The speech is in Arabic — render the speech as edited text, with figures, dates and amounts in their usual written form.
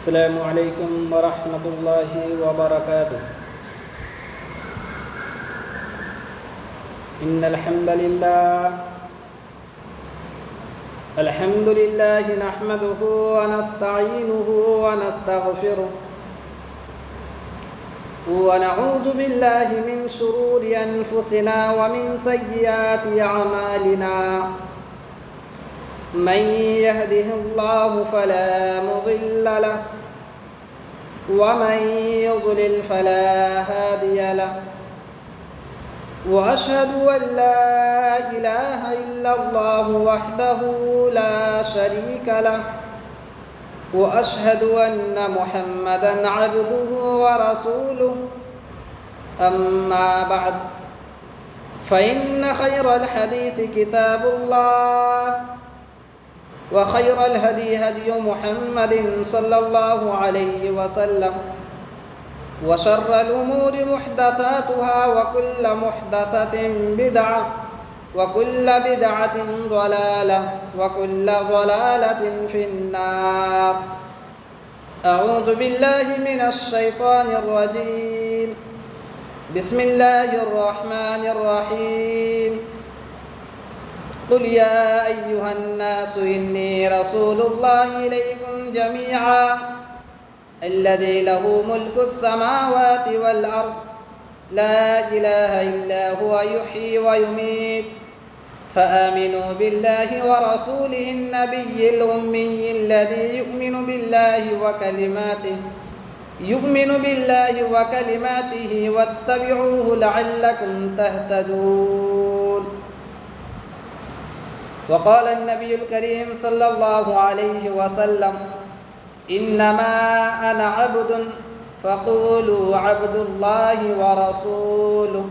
السلام عليكم ورحمة الله وبركاته. إن الحمد لله نحمده ونستعينه ونستغفره ونعوذ بالله من شرور أنفسنا ومن سيئات أعمالنا. من يهده الله فلا مضل له ومن يضلل فلا هادي له. وأشهد أن لا إله إلا الله وحده لا شريك له وأشهد أن محمدا عبده ورسوله. أما بعد فإن خير الحديث كتاب الله وخير الهدي هدي محمد صلى الله عليه وسلم وشر الأمور محدثاتها وكل محدثة بدعة وكل بدعة ضلالة وكل ضلالة في النار. أعوذ بالله من الشيطان الرجيم. بسم الله الرحمن الرحيم. قل يا أيها الناس إني رسول الله إليكم جميعا الذي له ملك السماوات والأرض لا إله إلا هو يحيي ويميت فآمنوا بالله ورسوله النبي الأمي الذي يؤمن بالله وكلماته واتبعوه لعلكم تهتدون. وقال النبي الكريم صلى الله عليه وسلم: إنما أنا عبد فقولوا عبد الله ورسوله.